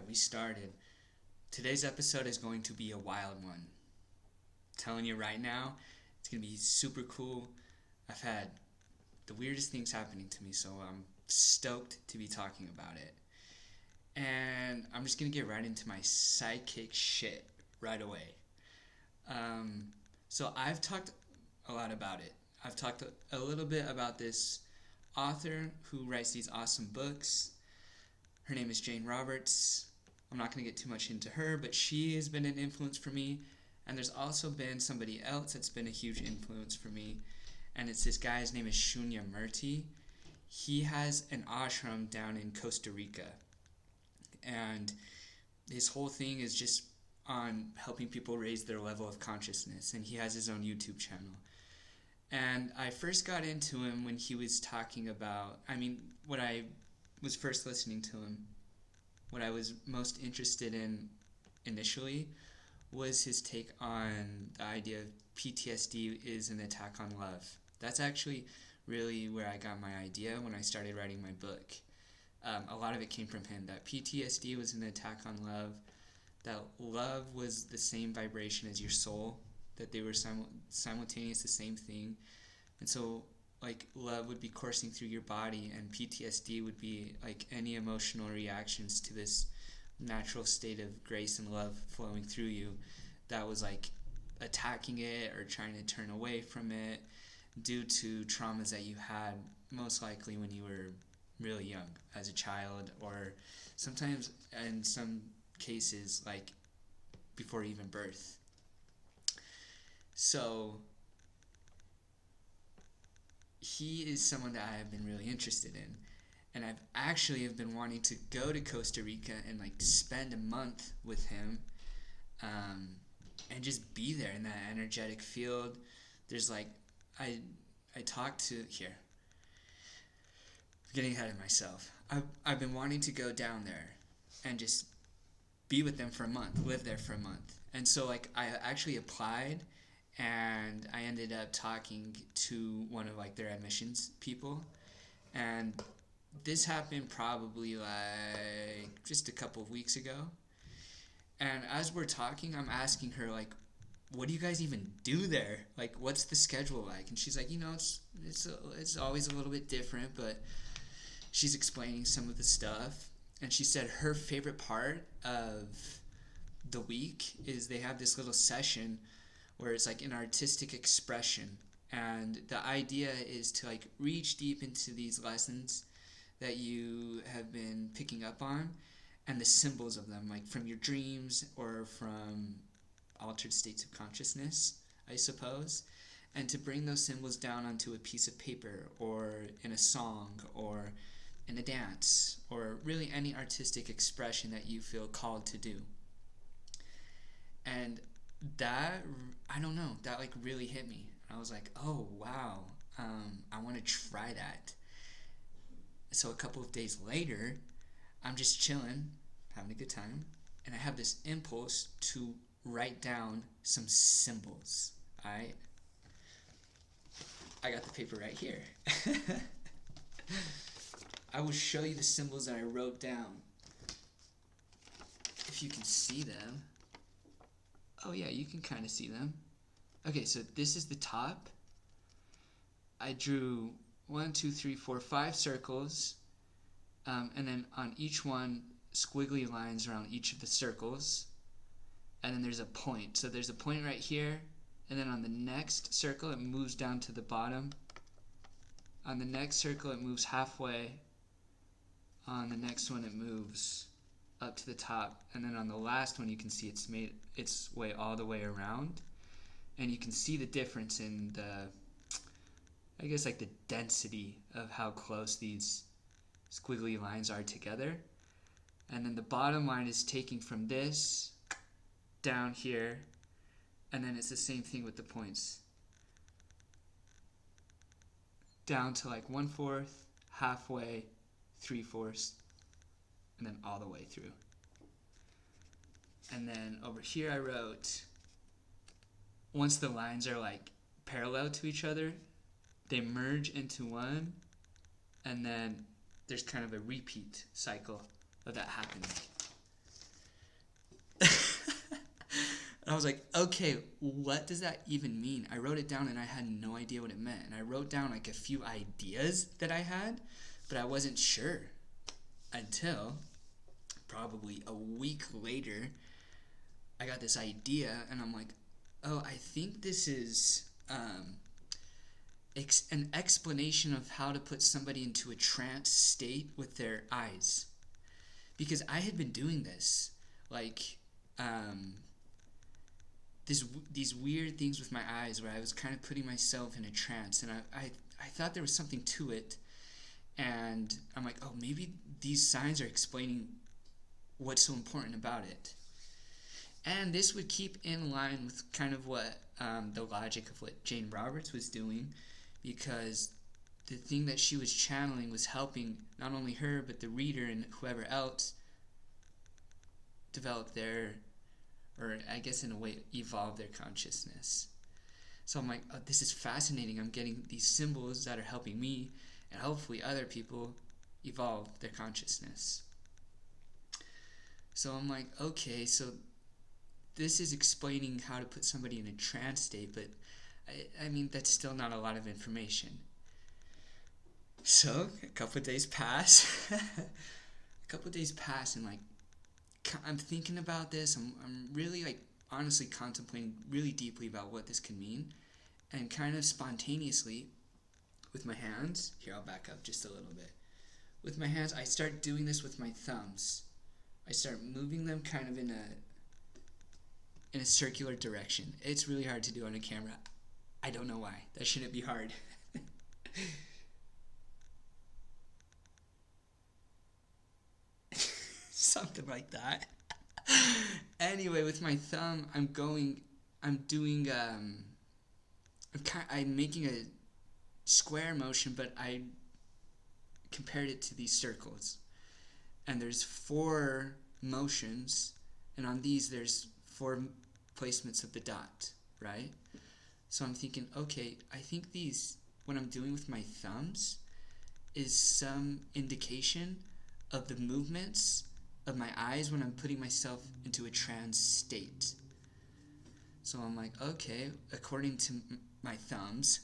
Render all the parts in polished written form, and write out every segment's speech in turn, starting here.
Alright, we started. Today's episode is going to be a wild one. I'm telling you right now, it's going to be super cool. I've had the weirdest things happening to me, so I'm stoked to be talking about it. And I'm just going to get right into my sidekick shit right away. So I've talked a lot about it. I've talked a little bit about this author who writes these awesome books. Her name is Jane Roberts. I'm not going to get too much into her, but she has been an influence for me. And there's also been somebody else that's been a huge influence for me. And it's this guy, his name is Shunya Murti. He has an ashram down in Costa Rica. And his whole thing is just on helping people raise their level of consciousness. And he has his own YouTube channel. And I first got into him when he was talking about, when I was first listening to him, what I was most interested in initially was his take on the idea of PTSD is an attack on love. That's actually really where I got my idea when I started writing my book. A lot of it came from him, that PTSD was an attack on love, that love was the same vibration as your soul, that they were simultaneous, the same thing. And so, love would be coursing through your body, and PTSD would be, any emotional reactions to this natural state of grace and love flowing through you that was, attacking it or trying to turn away from it due to traumas that you had, most likely when you were really young, as a child, or sometimes, in some cases, before even birth. So he is someone that I have been really interested in, and I've actually been wanting to go to Costa Rica and spend a month with him, and just be there in that energetic field. There's I talked to here. I'm getting ahead of myself. I've been wanting to go down there and just be with them for a month, live there for a month, and so I actually applied. And I ended up talking to one of their admissions people, and this happened probably just a couple of weeks ago. And as we're talking, I'm asking her what do you guys even do there? What's the schedule like? And she's like, it's always a little bit different, but she's explaining some of the stuff. And she said her favorite part of the week is they have this little session where it's an artistic expression, and the idea is to reach deep into these lessons that you have been picking up on, and the symbols of them, from your dreams or from altered states of consciousness, I suppose, and to bring those symbols down onto a piece of paper or in a song or in a dance or really any artistic expression that you feel called to do. And that, I don't know, that really hit me. I was like, oh wow, I want to try that. So a couple of days later, I'm just chilling, having a good time, and I have this impulse to write down some symbols. I got the paper right here. I will show you the symbols that I wrote down, if you can see them. Oh yeah, you can kind of see them. Okay, so this is the top. I drew 5 circles, and then on each one, squiggly lines around each of the circles, and then there's a point. So there's a point right here, and then on the next circle, it moves down to the bottom. On the next circle, it moves halfway. On the next one, it moves up to the top, and then on the last one you can see it's made its way all the way around, and you can see the difference in the density of how close these squiggly lines are together. And then the bottom line is taking from this down here, and then it's the same thing with the points down to 1/4, halfway, 3/4, and then all the way through. And then over here I wrote, once the lines are parallel to each other, they merge into one, and then there's kind of a repeat cycle of that happening. And I was like, okay, what does that even mean? I wrote it down and I had no idea what it meant. And I wrote down like a few ideas that I had, but I wasn't sure until probably a week later. I got this idea and I'm like, oh, I think this is an explanation of how to put somebody into a trance state with their eyes. Because I had been doing this, like, these weird things with my eyes where I was kind of putting myself in a trance, and I thought there was something to it, and I'm like, oh, maybe these signs are explaining what's so important about it. And this would keep in line with kind of what the logic of what Jane Roberts was doing, because the thing that she was channeling was helping not only her, but the reader and whoever else develop their, or I guess in a way, evolve their consciousness. So I'm like, oh, this is fascinating. I'm getting these symbols that are helping me and hopefully other people evolve their consciousness. So I'm like, okay, so this is explaining how to put somebody in a trance state, but I mean, that's still not a lot of information. So a couple of days pass. And like, I'm thinking about this. I'm really like honestly contemplating really deeply about what this can mean, and kind of spontaneously with my hands. Here, I'll back up just a little bit. With my hands, I start doing this with my thumbs. I start moving them kind of in a circular direction. It's really hard to do on a camera. I don't know why. That shouldn't be hard. Something like that. Anyway, with my thumb, I'm making a square motion, but I compared it to these circles. And there's 4 motions, and on these there's 4 placements of the dot, right? So I'm thinking, okay, I think what I'm doing with my thumbs is some indication of the movements of my eyes when I'm putting myself into a trance state. So I'm like, okay, according to my thumbs,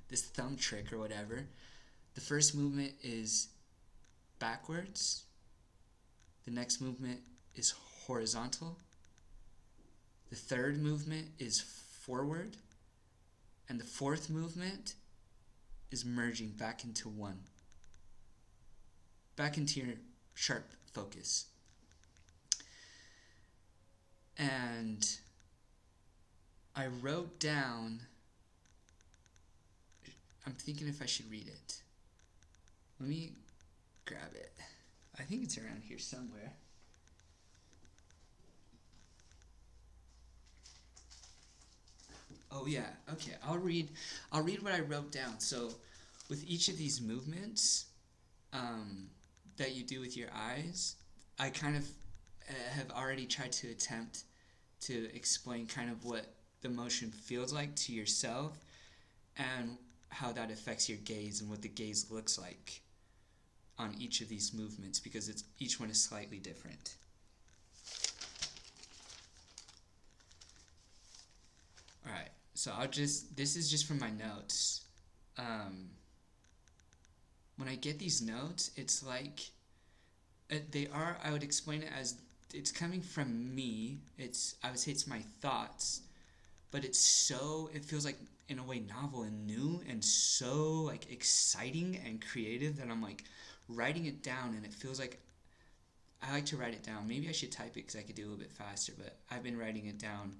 this thumb trick or whatever, the first movement is backwards. The next movement is horizontal. The third movement is forward. And the fourth movement is merging back into one. Back into your sharp focus. And I wrote down, I'm thinking if I should read it. Let me grab it. I think it's around here somewhere. Oh yeah, okay. I'll read what I wrote down. So with each of these movements that you do with your eyes, I kind of have already tried to attempt to explain kind of what the motion feels like to yourself and how that affects your gaze and what the gaze looks like on each of these movements, because each one is slightly different. Alright, so this is just from my notes. When I get these notes, it's like, I would explain it as, it's coming from me, I would say it's my thoughts, but it feels like, in a way, novel and new, and so, like, exciting and creative that I'm, like, writing it down, and it feels like, I like to write it down. Maybe I should type it because I could do a little bit faster, but I've been writing it down,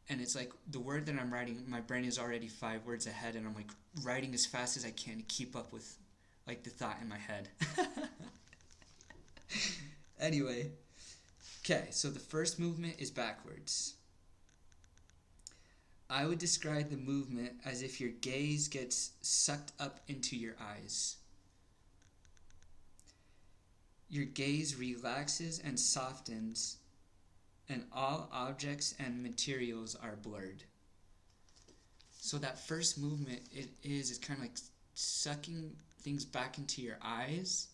and it's like, the word that I'm writing, my brain is already 5 words ahead, and I'm, like, writing as fast as I can to keep up with, like, the thought in my head. Anyway, okay, so the first movement is backwards. I would describe the movement as if your gaze gets sucked up into your eyes. Your gaze relaxes and softens, and all objects and materials are blurred. So that first movement, it's kind of like sucking things back into your eyes,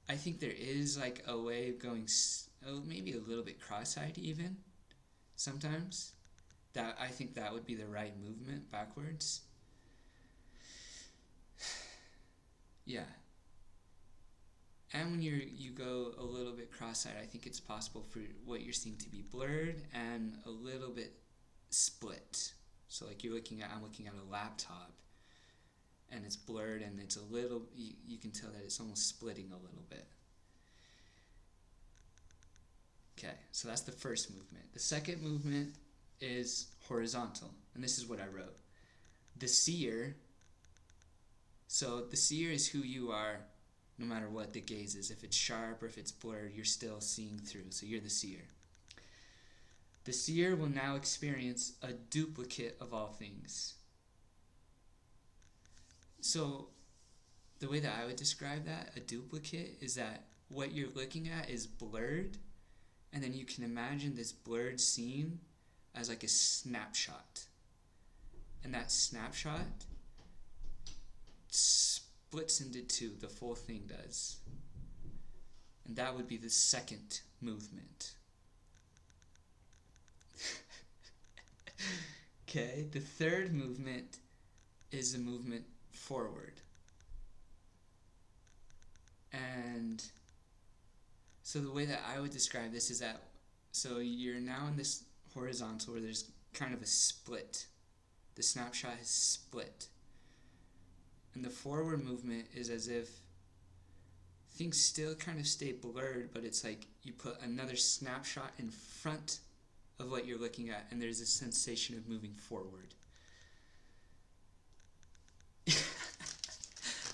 I think there is like a way of going maybe a little bit cross-eyed even sometimes. That I think that would be the right movement backwards. Yeah. And when you go a little bit cross-eyed, I think it's possible for what you're seeing to be blurred and a little bit split. So like I'm looking at a laptop and it's blurred and it's a little, you can tell that it's almost splitting a little bit. Okay, so that's the first movement. The second movement is horizontal, and this is what I wrote. The seer, so the seer is who you are no matter what the gaze is. If it's sharp or if it's blurred, you're still seeing through, so you're the seer. The seer will now experience a duplicate of all things. So the way that I would describe that, a duplicate, is that what you're looking at is blurred, and then you can imagine this blurred scene as like a snapshot. And that snapshot splits into two, the full thing does. And that would be the second movement. Okay, the third movement is the movement forward. And so the way that I would describe this is that, so you're now in this horizontal where there's kind of a split. The snapshot is split. And the forward movement is as if things still kind of stay blurred, but it's like you put another snapshot in front of what you're looking at, and there's a sensation of moving forward.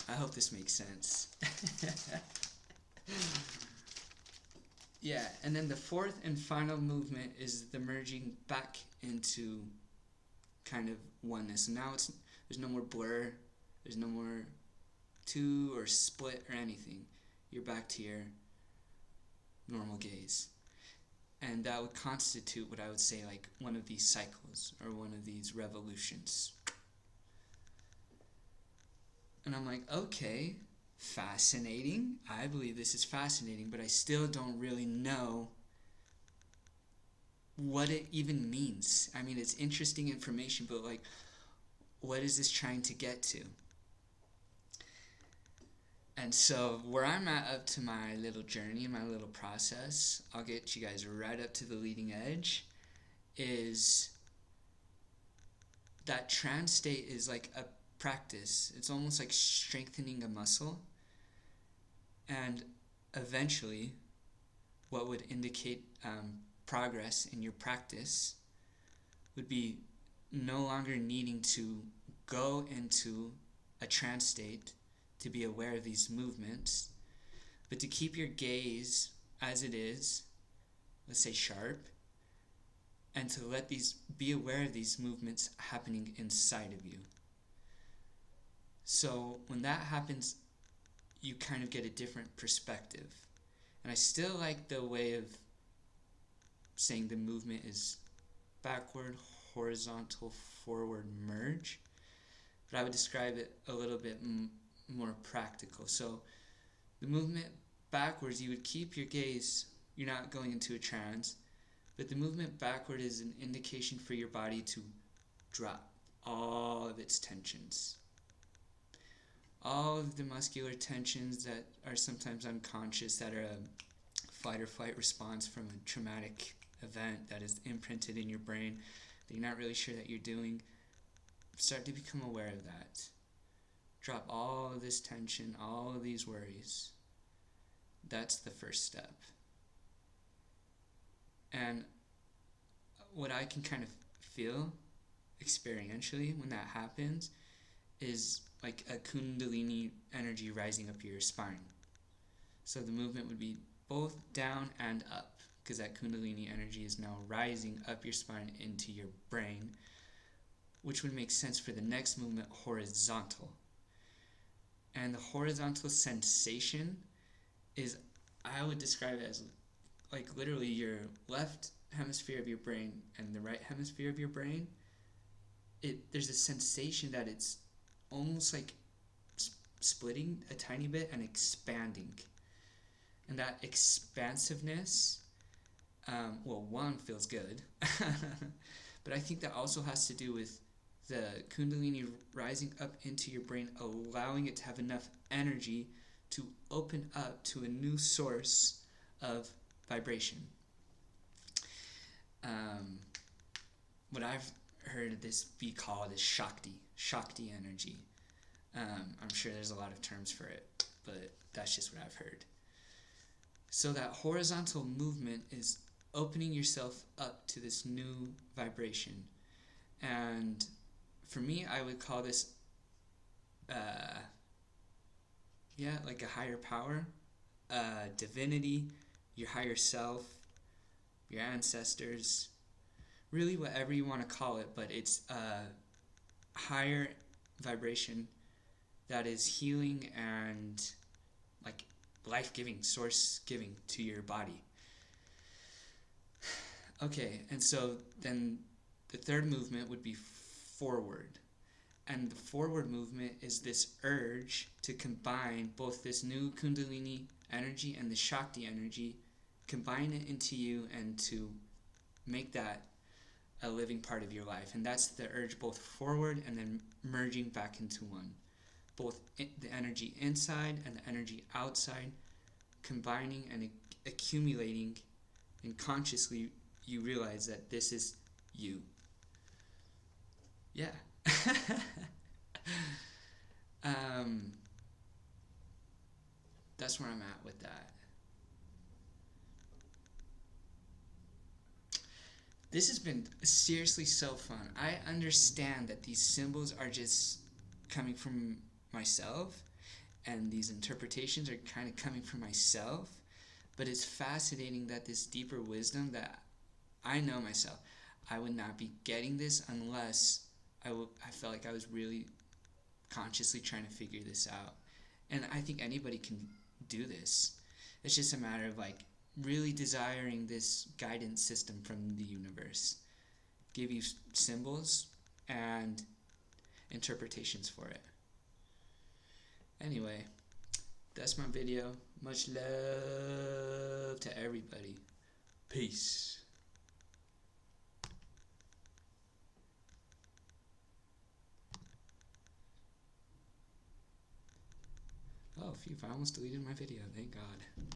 I hope this makes sense. Yeah, and then the fourth and final movement is the merging back into kind of oneness. And now there's no more blur, there's no more two or split or anything. You're back to your normal gaze. And that would constitute what I would say like one of these cycles or one of these revolutions. And I'm like, okay, fascinating. I believe this is fascinating, but I still don't really know what it even means. I mean, it's interesting information, but like, what is this trying to get to? And so where I'm at up to my little journey, my little process, I'll get you guys right up to the leading edge, is that trance state is like a practice. It's almost like strengthening a muscle. And eventually, what would indicate progress in your practice would be no longer needing to go into a trance state to be aware of these movements, but to keep your gaze as it is, let's say sharp, and to be aware of these movements happening inside of you. So when that happens, you kind of get a different perspective. And I still like the way of saying the movement is backward, horizontal, forward, merge, but I would describe it a little bit more practical. So the movement backwards, you would keep your gaze, you're not going into a trance, but the movement backward is an indication for your body to drop all of its tensions. All of the muscular tensions that are sometimes unconscious, that are a fight or flight response from a traumatic event that is imprinted in your brain that you're not really sure that you're doing, start to become aware of that. Drop all of this tension, all of these worries. That's the first step. And what I can kind of feel experientially when that happens is like a kundalini energy rising up your spine. So the movement would be both down and up, because that kundalini energy is now rising up your spine into your brain, which would make sense for the next movement, horizontal. And the horizontal sensation is, I would describe it as like literally your left hemisphere of your brain and the right hemisphere of your brain. There's a sensation that it's almost like splitting a tiny bit and expanding. And that expansiveness, well, one, feels good, but I think that also has to do with the Kundalini rising up into your brain, allowing it to have enough energy to open up to a new source of vibration. What I've heard this be called is Shakti energy. I'm sure there's a lot of terms for it, but that's just what I've heard. So that horizontal movement is opening yourself up to this new vibration. And for me, I would call this, like a higher power, divinity, your higher self, your ancestors, really whatever you want to call it, but it's a higher vibration that is healing and like life-giving, source-giving to your body. Okay, and so then the third movement would be forward. And the forward movement is this urge to combine both this new Kundalini energy and the Shakti energy, combine it into you and to make that a living part of your life. And that's the urge, both forward and then merging back into one. Both the energy inside and the energy outside, combining and accumulating, and consciously you realize that this is you. Yeah. That's where I'm at with that. This has been seriously so fun. I understand that these symbols are just coming from myself, and these interpretations are kind of coming from myself, but it's fascinating that this deeper wisdom that I know myself, I would not be getting this unless I felt like I was really consciously trying to figure this out. And I think anybody can do this. It's just a matter of like really desiring this guidance system from the universe. Give you symbols and interpretations for it. Anyway, that's my video. Much love to everybody. Peace. Oh, phew, I almost deleted my video. Thank God.